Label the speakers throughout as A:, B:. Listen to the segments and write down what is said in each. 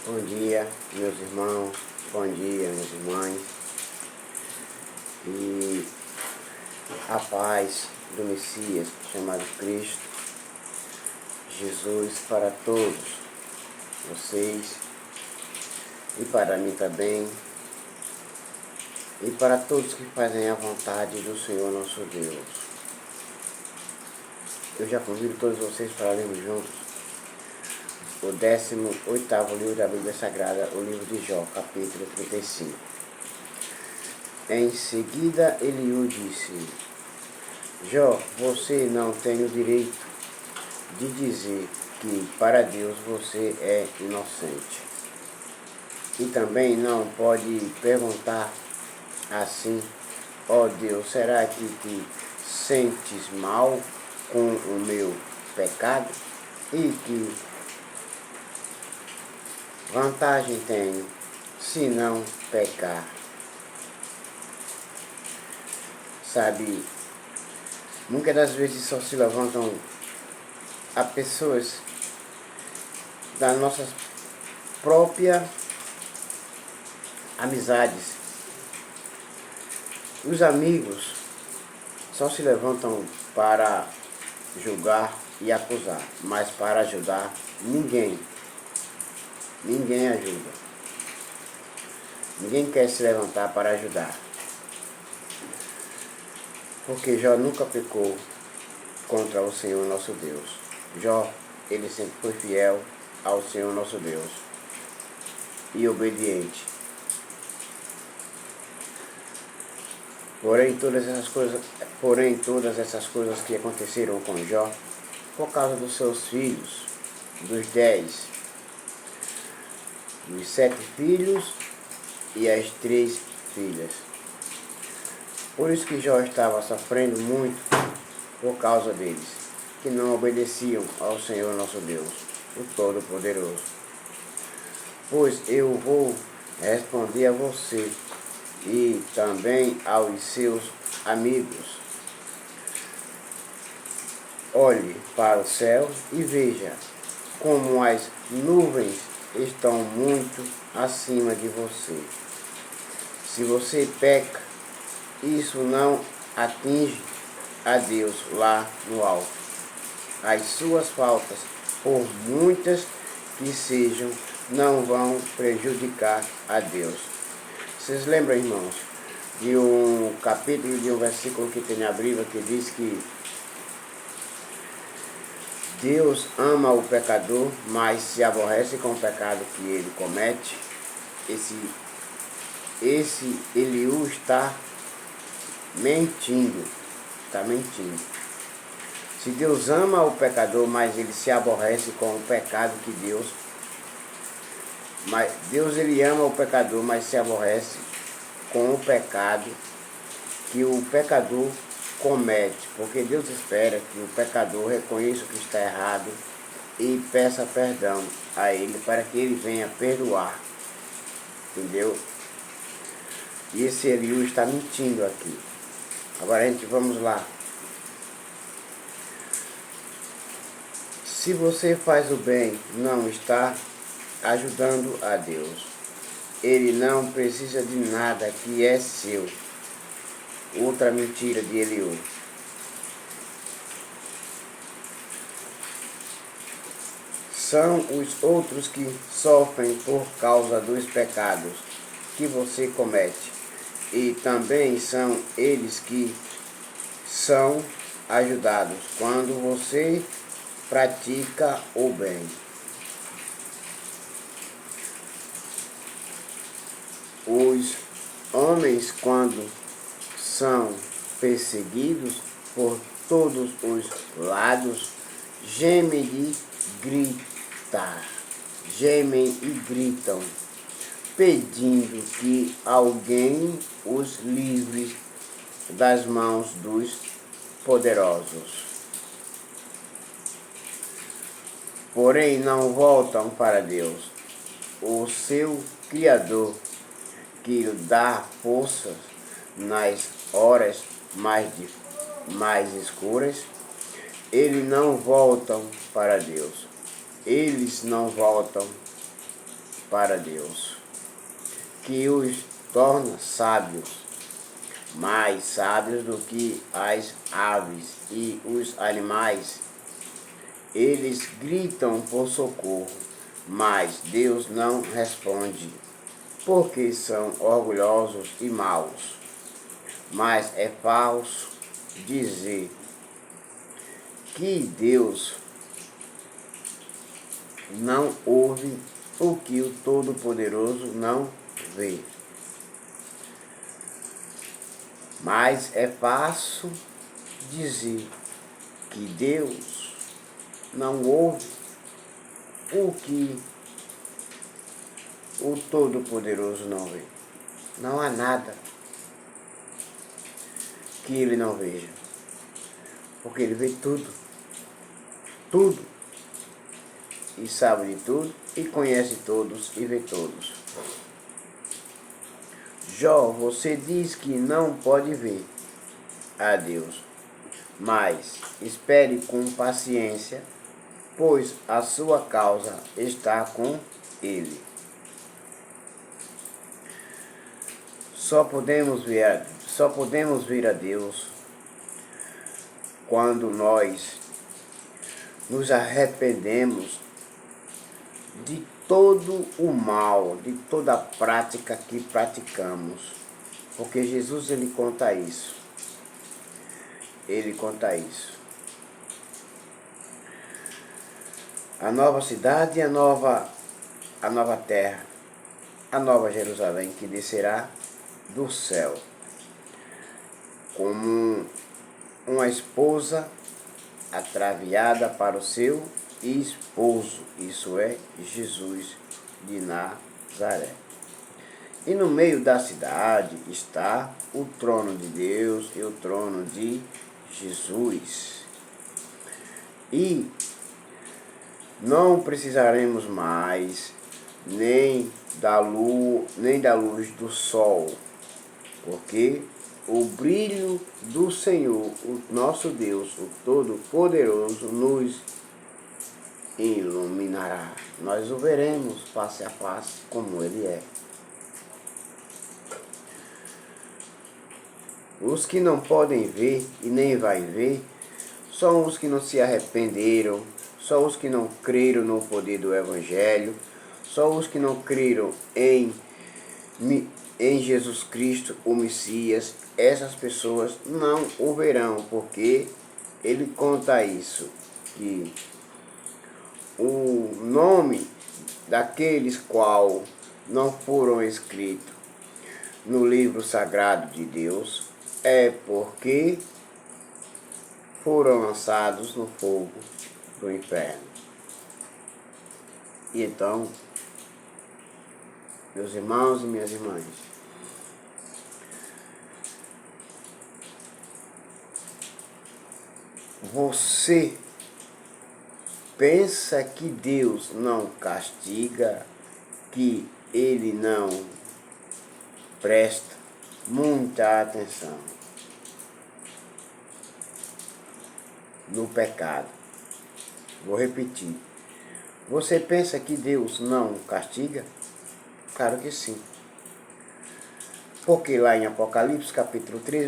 A: Bom dia, meus irmãos, bom dia, minhas irmãs, e a paz do Messias, chamado Cristo, Jesus, para todos vocês, e para mim também, e para todos que fazem a vontade do Senhor nosso Deus. Eu já convido todos vocês para lermos juntos o 18º livro da Bíblia Sagrada, o livro de Jó, capítulo 35. Em seguida, Eliú disse: Jó, você não tem o direito de dizer que para Deus você é inocente. E também não pode perguntar assim: ó Deus, será que te sentes mal com o meu pecado? E que vantagem tenho se não pecar? Sabe, muitas das vezes só se levantam a pessoas das nossas próprias amizades. Os amigos só se levantam para julgar e acusar, mas para ajudar ninguém ajuda. Ninguém quer se levantar para ajudar. Porque Jó nunca pecou contra o Senhor nosso Deus. Jó, ele sempre foi fiel ao Senhor nosso Deus e obediente. Porém, todas essas coisas que aconteceram com Jó, por causa dos seus filhos, dos 7 filhos e as 3 filhas. Por isso que Jó estava sofrendo muito por causa deles, que não obedeciam ao Senhor nosso Deus, o Todo-Poderoso. Pois eu vou responder a você e também aos seus amigos. Olhe para o céu e veja como as nuvens estão muito acima de você. Se você peca, isso não atinge a Deus lá no alto. As suas faltas, por muitas que sejam, não vão prejudicar a Deus. Vocês lembram, irmãos, de um capítulo, de um versículo que tem na Bíblia que diz que Deus ama o pecador, mas se aborrece com o pecado que ele comete? Esse Eliú está mentindo. Se Deus ama o pecador, mas ele se aborrece com o pecado que Deus ele ama o pecador, mas se aborrece com o pecado que o pecador comete, porque Deus espera que o pecador reconheça o que está errado e peça perdão a ele para que ele venha perdoar. Entendeu? E esse Eliú está mentindo aqui. Agora vamos lá. Se você faz o bem, não está ajudando a Deus. Ele não precisa de nada que é seu. Outra mentira de Eliú. São os outros que sofrem por causa dos pecados que você comete. E também são eles que são ajudados quando você pratica o bem. Os homens, quando são perseguidos por todos os lados, gemem e gritam, pedindo que alguém os livre das mãos dos poderosos. Porém, não voltam para Deus, o seu Criador, que lhe dá forças nas horas mais escuras. Eles não voltam para Deus. Eles não voltam para Deus, que os torna sábios, mais sábios do que as aves e os animais. Eles gritam por socorro, mas Deus não responde, porque são orgulhosos e maus. Mas é falso dizer que Deus não ouve o que o Todo-Poderoso não vê. Mas é fácil dizer que Deus não ouve o que o Todo-Poderoso não vê. Não há nada que ele não veja, porque ele vê tudo, tudo, e sabe de tudo, e conhece todos e vê todos. Jó, você diz que não pode ver a Deus, mas espere com paciência, pois a sua causa está com ele. Só podemos ver a Deus quando nós nos arrependemos de todo o mal, de toda a prática que praticamos. Porque Jesus, ele conta isso. Ele conta isso. A nova cidade e a nova terra, a nova Jerusalém que descerá do céu, como uma esposa atraviada para o seu esposo, isso é, Jesus de Nazaré. E no meio da cidade está o trono de Deus e o trono de Jesus. E não precisaremos mais nem da luz do sol, porque o brilho do Senhor, o nosso Deus, o Todo-Poderoso, nos iluminará. Nós o veremos face a face como ele é. Os que não podem ver e nem vai ver são os que não se arrependeram, são os que não creram no poder do Evangelho, são os que não creram em Jesus Cristo, o Messias. Essas pessoas não o verão, porque ele conta isso, que o nome daqueles qual não foram escritos no livro sagrado de Deus é porque foram lançados no fogo do inferno. E então, meus irmãos e minhas irmãs, você pensa que Deus não castiga, que ele não presta muita atenção no pecado? Vou repetir. Você pensa que Deus não castiga? Claro que sim. Porque lá em Apocalipse, capítulo 3,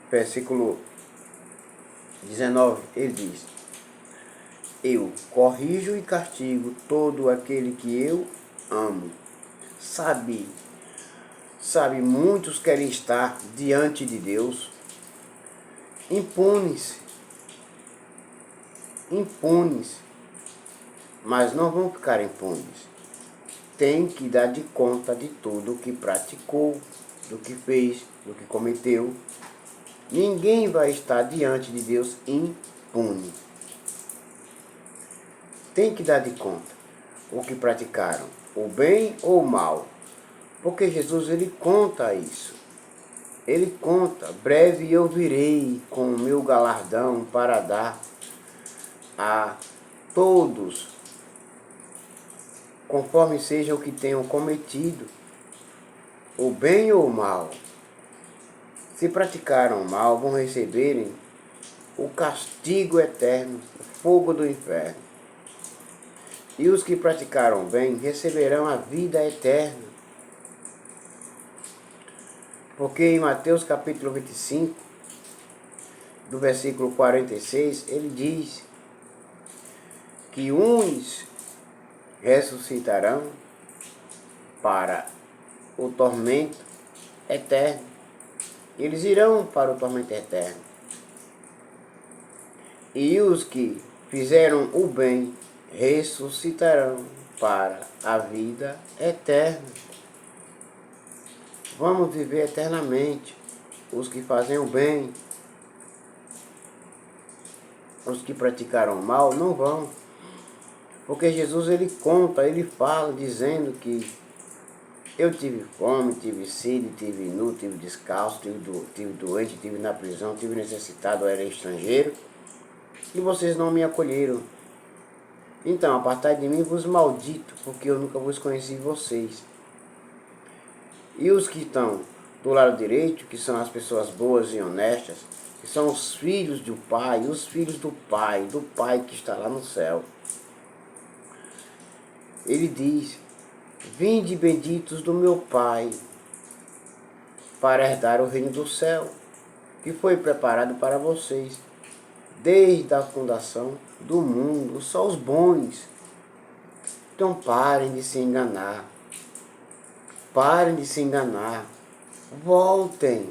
A: versículo 19, ele diz: eu corrijo e castigo todo aquele que eu amo. Sabe, muitos querem estar diante de Deus impunes, mas não vão ficar impunes. Tem que dar de conta de tudo o que praticou, do que fez, do que cometeu. Ninguém vai estar diante de Deus impune. Tem que dar de conta o que praticaram, o bem ou o mal. Porque Jesus, ele conta isso. Ele conta: breve eu virei com o meu galardão para dar a todos, conforme seja o que tenham cometido, o bem ou o mal. Se praticaram o mal, vão receberem o castigo eterno, o fogo do inferno. E os que praticaram bem receberão a vida eterna. Porque em Mateus capítulo 25, do versículo 46, ele diz que uns ressuscitarão para o tormento eterno. Eles irão para o tormento eterno. E os que fizeram o bem ressuscitarão para a vida eterna. Vamos viver eternamente. Os que fazem o bem, os que praticaram o mal, não vão. Porque Jesus, ele conta, ele fala, dizendo que eu tive fome, tive sede, tive nu, tive descalço, tive doente, tive na prisão, tive necessitado, eu era estrangeiro, e vocês não me acolheram. Então, apartai de mim, vos maldito, porque eu nunca vos conheci vocês. E os que estão do lado direito, que são as pessoas boas e honestas, que são os filhos do Pai, os filhos do Pai que está lá no céu. Ele diz: vinde benditos do meu Pai, para herdar o reino do céu, que foi preparado para vocês, desde a fundação do mundo. Só os bons. Então parem de se enganar. Parem de se enganar. Voltem.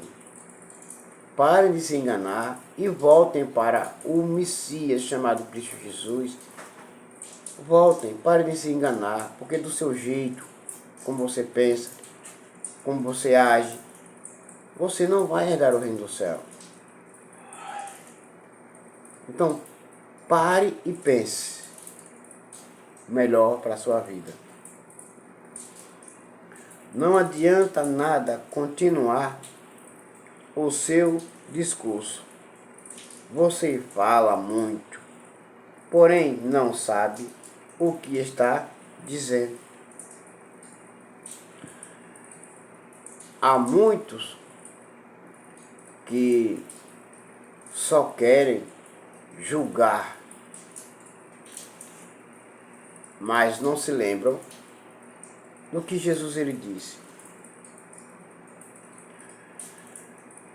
A: Parem de se enganar e voltem para o Messias chamado Cristo Jesus. Voltem, parem de se enganar, porque do seu jeito, como você pensa, como você age, você não vai herdar o reino do céu. Então, pare e pense melhor para a sua vida. Não adianta nada continuar o seu discurso. Você fala muito, porém não sabe o que está dizendo. Há muitos que só querem julgar, mas não se lembram do que Jesus ele disse.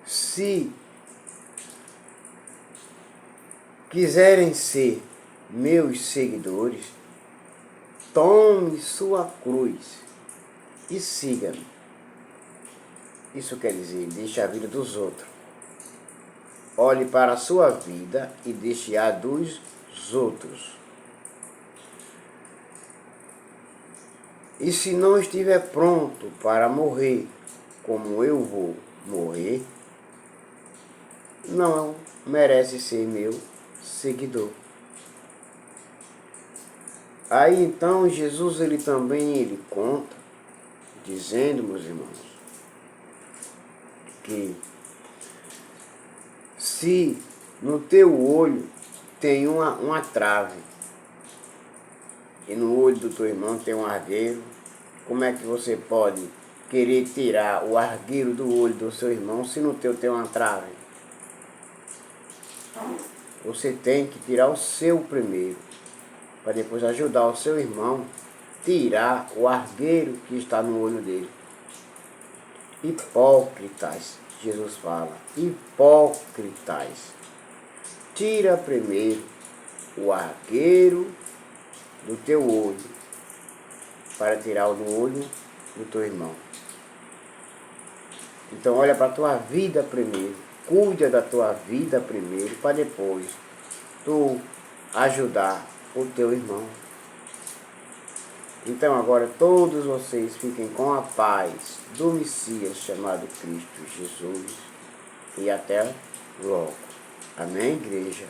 A: Se quiserem ser meus seguidores, tome sua cruz e siga-me. Isso quer dizer, deixe a vida dos outros. Olhe para a sua vida e deixe a dos outros. E se não estiver pronto para morrer como eu vou morrer, não merece ser meu seguidor. Aí então Jesus ele também conta, dizendo, meus irmãos, que se no teu olho tem uma trave e no olho do teu irmão tem um argueiro, como é que você pode querer tirar o argueiro do olho do seu irmão se no teu tem uma trave? Você tem que tirar o seu primeiro, para depois ajudar o seu irmão a tirar o argueiro que está no olho dele. Hipócritas, Jesus fala, hipócritas. Tira primeiro o argueiro do teu olho, para tirar o do olho do teu irmão. Então olha para a tua vida primeiro, cuida da tua vida primeiro, para depois tu ajudar o teu irmão. Então agora todos vocês fiquem com a paz do Messias chamado Cristo Jesus. E até logo. Amém, igreja?